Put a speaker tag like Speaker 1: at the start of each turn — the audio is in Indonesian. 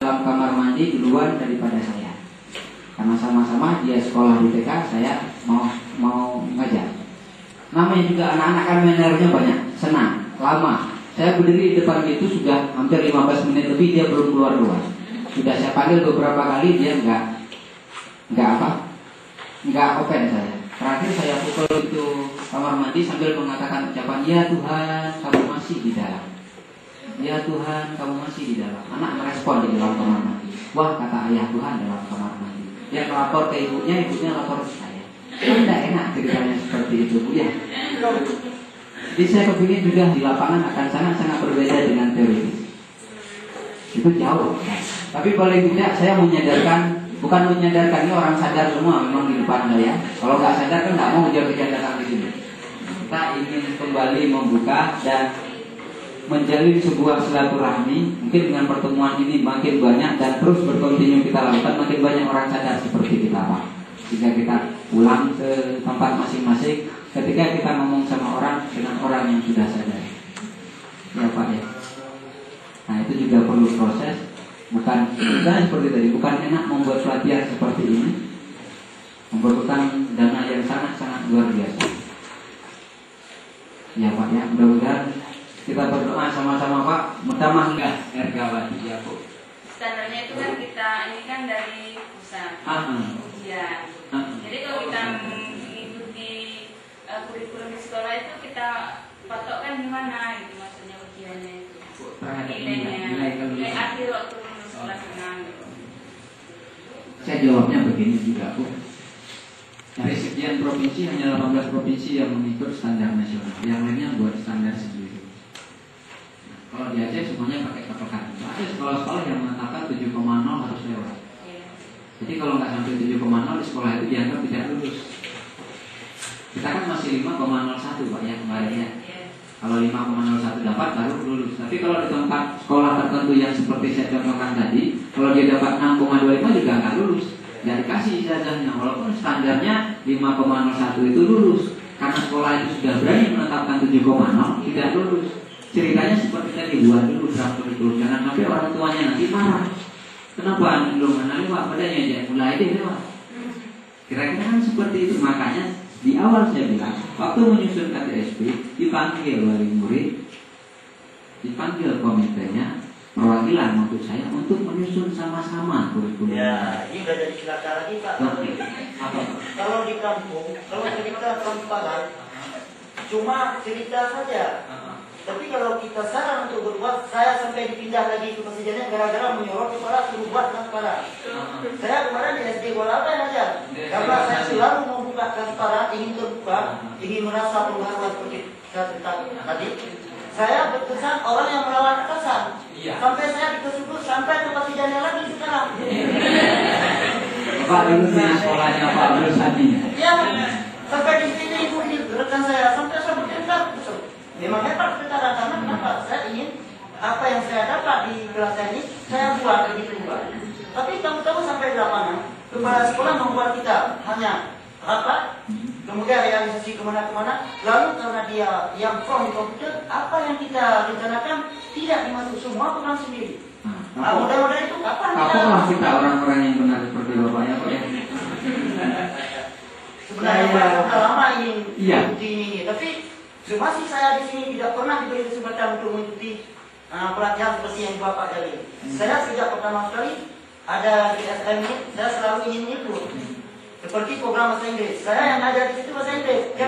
Speaker 1: dalam kamar mandi duluan daripada saya. Karena sama-sama dia sekolah di TK, saya mau ngajar. Namanya juga anak-anak kan mainernya banyak, senang, lama. Saya berdiri di depan itu sudah hampir 15 menit lebih, dia belum keluar. Sudah saya panggil beberapa kali, dia nggak open saya. Terakhir saya pukul itu kamar mandi sambil mengatakan ucapan, ya Tuhan, kamu masih di dalam. Ya Tuhan, kamu masih di dalam. Anak merespon di dalam kamar mandi. Wah, kata ayah Tuhan dalam kamar mandi. Dia melapor ke ibunya lapor ke saya. Kan tidak enak ceritanya seperti itu, Bu ya. Jadi saya kepingin juga di lapangan akan sangat-sangat berbeda dengan teori. Itu jauh. Tapi paling tidak saya bukan menyadarkan, ini orang sadar semua memang di depan saya. Kalau nggak sadar kan nggak mau kejar-kejar datang di sini. Kita ingin kembali membuka dan menjalin sebuah silaturahmi. Mungkin dengan pertemuan ini makin banyak dan terus berkontinu kita lakukan, makin banyak orang sadar seperti kita, Pak. Jika kita pulang ke tempat masing-masing, ketika kita ngomong sama orang dengan orang yang sudah sadar, ya Pak ya. Nah itu juga perlu proses. Bukan seperti tadi, bukan enak membuat pelatihan seperti ini, membutuhkan dana yang sangat-sangat luar biasa. Ya Pak ya, mudah-mudahan kita berdoa sama-sama Pak, mutamah enggak Ergawati ya Bu.
Speaker 2: Standarnya itu kan kita ini kan dari pusat. Iya. Jadi kalau kita mengikuti kurikulum di sekolah itu kita patokkan di mana gitu, maksudnya ujiannya itu. Nilai akhir waktu lulus sekolah senang gitu.
Speaker 1: Saya jawabnya begini juga Bu. Dari sekian provinsi hanya 18 provinsi yang mengikut standar nasional, yang lainnya buat standar sendiri. Nah, kalau di Aceh semuanya pakai patokan. Ada sekolah-sekolah yang mengatakan 7,0 harus lewat. Jadi kalau nggak sampai 7,0 di sekolah itu dianggap tidak lulus. Kita kan masih 5,01 Pak ya kemarin ya. Kalau 5,01 dapat baru lulus. Tapi kalau di tempat sekolah tertentu yang seperti saya contohkan tadi, kalau dia dapat 6,25 juga nggak lulus. Nggak dikasih ijazahnya, walaupun standarnya 5,01 itu lulus. Karena sekolah itu sudah berani menetapkan 7,0 tidak lulus. Ceritanya seperti tadi, buat dulu draft kurikulum, jangan sampai orang tuanya nanti marah. Kenapa belum kenal Pak? Padanya aja mulai deh Pak. Kira-kira kan seperti itu. Makanya di awal saya bilang, waktu menyusun KTSP dipanggil wali murid, dipanggil komitenya, perwakilan maksud saya untuk menyusun sama-sama kurikulum.
Speaker 3: Ya, ini udah jadi celaka lagi Pak.
Speaker 1: Apa?
Speaker 3: Kalau di kampung, kalau cerita transparan, cuma cerita saja. Tapi kalau kita saran untuk berbuat, saya sampai dipindah lagi ke presidennya gara-gara menyorot kepala suruh buat transparan. Saya kemarin di SD Walaben aja, karena saya selalu membuka transparan, ingin terbuka, ingin merasa pengalaman seperti saya cerita tadi. Saya berkesan orang yang melawan atasan. Sampai saya dikesukur sampai ke presidennya lagi sekarang.
Speaker 1: Pak dulu di sekolahnya Pak Bersani.
Speaker 3: Iya, sampai di sini ibu ini rekan saya sampai saya bertindak. Memang hebat sekarang karena kenapa? Saya ingin apa yang saya dapat di kelas ini saya buat begitu Pak. Tapi kamu tahu sampai di lapangan kepala sekolah membuat kita hanya rapat, kemudian realisasi kemana-kemana, lalu karena dia yang from komputer, apa yang kita rencanakan tidak dimasuk semua orang sendiri. Nah, mudah-mudahan itu kapan
Speaker 1: kita orang-orang yang benar seperti Bapak ya Pak ya.
Speaker 3: Sebenarnya Pak sudah lama ingin
Speaker 1: mengikuti
Speaker 3: ini, tapi masih saya di sini tidak pernah diberi kesempatan untuk mengikuti pelatihan seperti yang Bapak jadi. Saya sejak pertama sekali ada di SM ini, saya selalu ingin ikut. Seperti program bahasa Inggris. Saya yang ngajar di situ bahasa Inggris.